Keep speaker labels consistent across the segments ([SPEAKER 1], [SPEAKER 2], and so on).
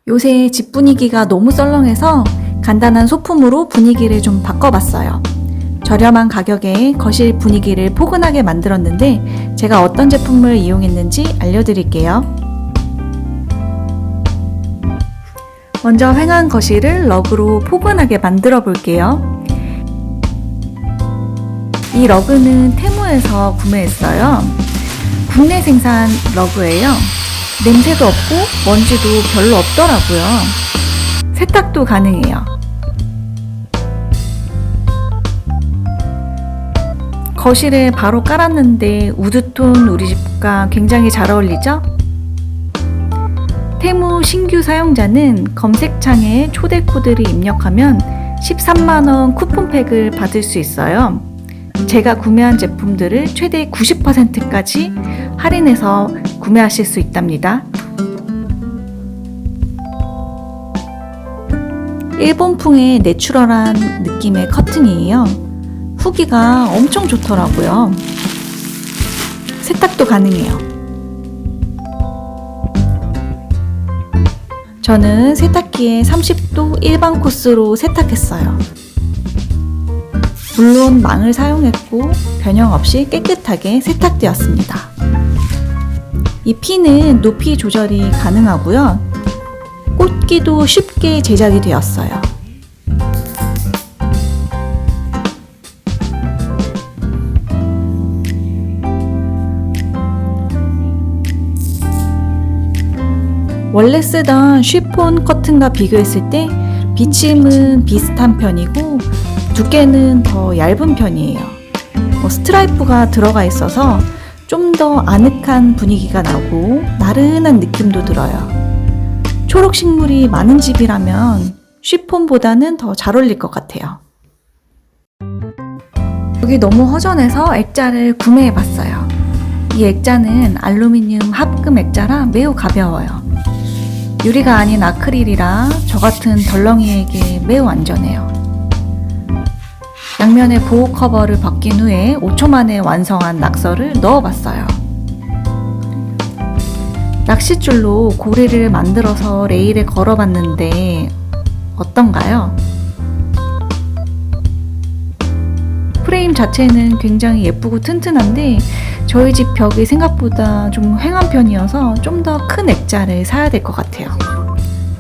[SPEAKER 1] 요새 집 분위기가 너무 썰렁해서 간단한 소품으로 분위기를 좀 바꿔봤어요. 저렴한 가격에 거실 분위기를 포근하게 만들었는데 제가 어떤 제품을 이용했는지 알려드릴게요. 먼저 횡한 거실을 러그로 포근하게 만들어 볼게요. 이 러그는 테무에서 구매했어요. 국내 생산 러그예요. 냄새도 없고 먼지도 별로 없더라고요. 세탁도 가능해요. 거실에 바로 깔았는데 우드톤 우리 집과 굉장히 잘 어울리죠? 테무 신규 사용자는 검색창에 초대 코드를 입력하면 13만원 쿠폰팩을 받을 수 있어요. 제가 구매한 제품들을 최대 90%까지 할인해서 구매하실 수 있답니다. 일본풍의 내추럴한 느낌의 커튼이에요. 후기가 엄청 좋더라고요. 세탁도 가능해요. 저는 세탁기에 30도 일반 코스로 세탁했어요. 물론 망을 사용했고 변형 없이 깨끗하게 세탁되었습니다. 이 핀은 높이 조절이 가능하고요. 꽂기도 쉽게 제작이 되었어요. 원래 쓰던 쉬폰 커튼과 비교했을 때 비침은 비슷한 편이고 두께는 더 얇은 편이에요. 스트라이프가 들어가 있어서 좀 더 아늑한 분위기가 나고 나른한 느낌도 들어요. 초록 식물이 많은 집이라면 쉬폰보다는 더 잘 어울릴 것 같아요. 여기 너무 허전해서 액자를 구매해봤어요. 이 액자는 알루미늄 합금 액자라 매우 가벼워요. 유리가 아닌 아크릴이라 저 같은 덜렁이에게 매우 안전해요. 양면에 보호 커버를 벗긴 후에 5초 만에 완성한 낙서를 넣어봤어요. 낚싯줄로 고리를 만들어서 레일에 걸어봤는데 어떤가요? 프레임 자체는 굉장히 예쁘고 튼튼한데 저희 집 벽이 생각보다 좀 휑한 편이어서 좀 더 큰 액자를 사야 될 것 같아요.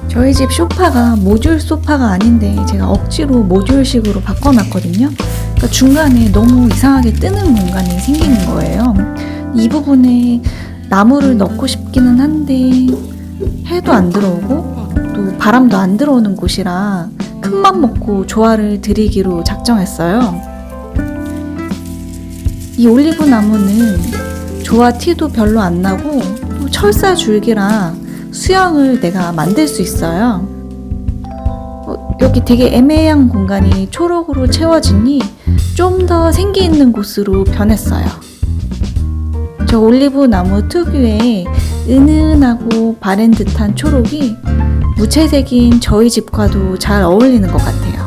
[SPEAKER 1] 저희 집 소파가 모듈 소파가 아닌데 제가 억지로 모듈식으로 바꿔놨거든요. 그러니까 중간에 너무 이상하게 뜨는 공간이 생기는 거예요. 이 부분에 나무를 넣고 싶기는 한데 해도 안 들어오고 또 바람도 안 들어오는 곳이라 큰맘 먹고 조화를 드리기로 작정했어요. 이 올리브 나무는 조화 티도 별로 안 나고 또 철사 줄기라 수영을 내가 만들 수 있어요. 여기 되게 애매한 공간이 초록으로 채워지니 좀 더 생기 있는 곳으로 변했어요. 저 올리브 나무 특유의 은은하고 바랜 듯한 초록이 무채색인 저희 집과도 잘 어울리는 것 같아요.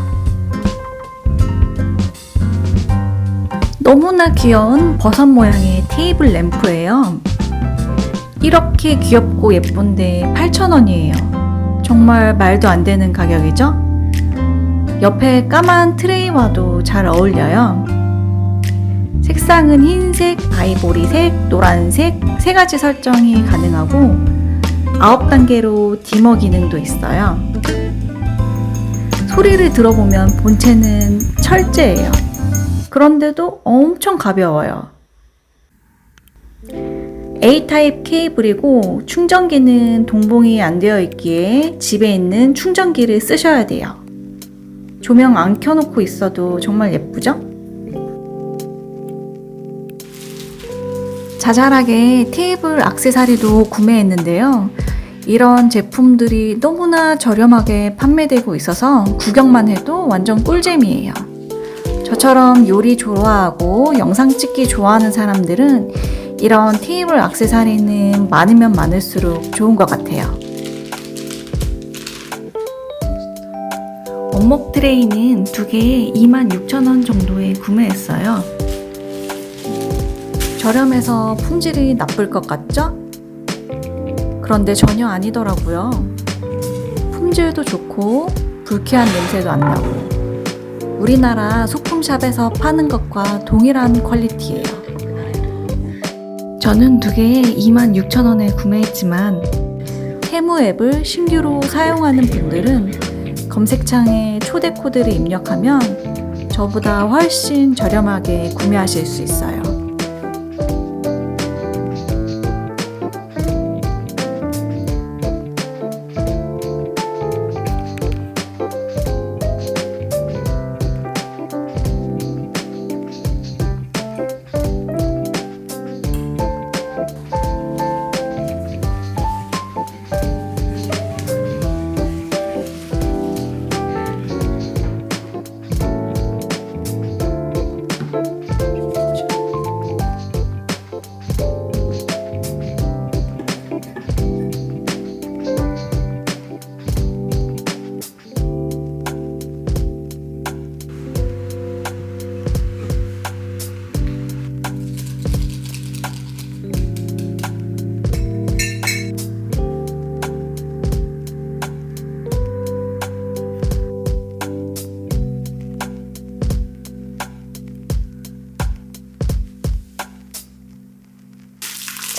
[SPEAKER 1] 너무나 귀여운 버섯 모양의 테이블 램프예요. 이렇게 귀엽고 예쁜데 8,000원이에요. 정말 말도 안 되는 가격이죠? 옆에 까만 트레이와도 잘 어울려요. 색상은 흰색, 아이보리색, 노란색 3가지 설정이 가능하고 9단계로 디머 기능도 있어요. 소리를 들어보면 본체는 철제예요. 그런데도 엄청 가벼워요. A타입 케이블이고 충전기는 동봉이 안 되어 있기에 집에 있는 충전기를 쓰셔야 돼요. 조명 안 켜놓고 있어도 정말 예쁘죠? 자잘하게 테이블 액세서리도 구매했는데요. 이런 제품들이 너무나 저렴하게 판매되고 있어서 구경만 해도 완전 꿀잼이에요. 저처럼 요리 좋아하고 영상 찍기 좋아하는 사람들은 이런 테이블 액세서리는 많으면 많을수록 좋은 것 같아요. 원목 트레이는 2개에 26,000원 정도에 구매했어요. 저렴해서 품질이 나쁠 것 같죠? 그런데 전혀 아니더라고요. 품질도 좋고 불쾌한 냄새도 안 나고 우리나라 소품샵에서 파는 것과 동일한 퀄리티예요. 저는 두 개에 26,000원에 구매했지만 테무 앱을 신규로 사용하는 분들은 검색창에 초대 코드를 입력하면 저보다 훨씬 저렴하게 구매하실 수 있어요.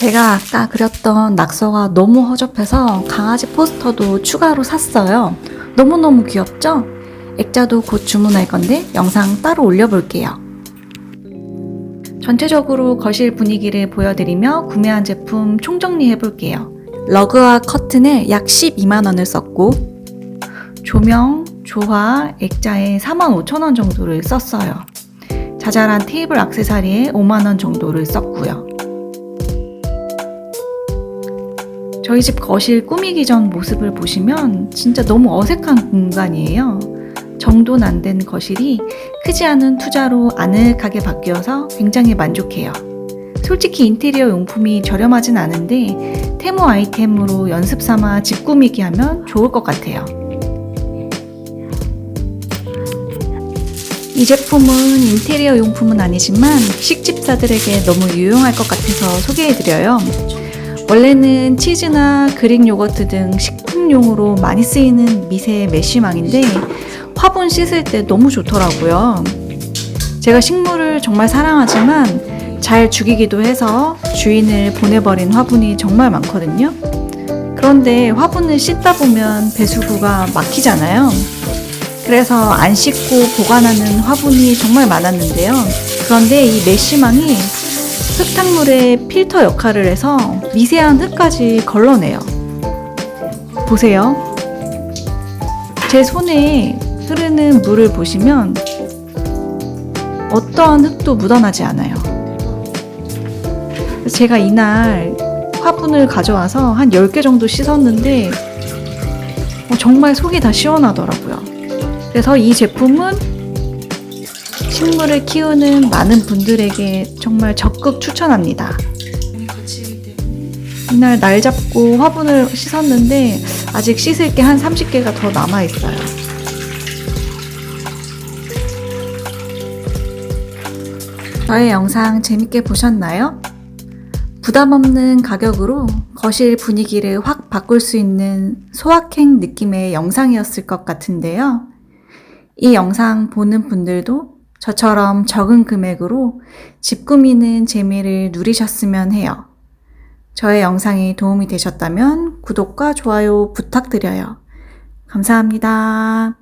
[SPEAKER 1] 제가 아까 그렸던 낙서가 너무 허접해서 강아지 포스터도 추가로 샀어요. 너무너무 귀엽죠? 액자도 곧 주문할 건데 영상 따로 올려볼게요. 전체적으로 거실 분위기를 보여드리며 구매한 제품 총정리해볼게요. 러그와 커튼에 약 12만원을 썼고 조명, 조화, 액자에 45,000원 정도를 썼어요. 자잘한 테이블 액세서리에 5만원 정도를 썼고요. 저희 집 거실 꾸미기 전 모습을 보시면 진짜 너무 어색한 공간이에요. 정돈 안 된 거실이 크지 않은 투자로 아늑하게 바뀌어서 굉장히 만족해요. 솔직히 인테리어 용품이 저렴하진 않은데 테무 아이템으로 연습 삼아 집 꾸미기 하면 좋을 것 같아요. 이 제품은 인테리어 용품은 아니지만 식집사들에게 너무 유용할 것 같아서 소개해드려요. 원래는 치즈나 그릭 요거트 등 식품용으로 많이 쓰이는 미세 메쉬망인데 화분 씻을 때 너무 좋더라고요. 제가 식물을 정말 사랑하지만 잘 죽이기도 해서 주인을 보내버린 화분이 정말 많거든요. 그런데 화분을 씻다 보면 배수구가 막히잖아요. 그래서 안 씻고 보관하는 화분이 정말 많았는데요. 그런데 이 메쉬망이 흙탕물의 필터 역할을 해서 미세한 흙까지 걸러내요. 보세요. 제 손에 흐르는 물을 보시면 어떠한 흙도 묻어나지 않아요. 제가 이날 화분을 가져와서 한 10개 정도 씻었는데 정말 속이 다 시원하더라고요. 그래서 이 제품은 식물을 키우는 많은 분들에게 정말 적극 추천합니다. 이날 날 잡고 화분을 씻었는데 아직 씻을 게 한 30개가 더 남아있어요. 저의 영상 재밌게 보셨나요? 부담 없는 가격으로 거실 분위기를 확 바꿀 수 있는 소확행 느낌의 영상이었을 것 같은데요. 이 영상 보는 분들도 저처럼 적은 금액으로 집 꾸미는 재미를 누리셨으면 해요. 저의 영상이 도움이 되셨다면 구독과 좋아요 부탁드려요. 감사합니다.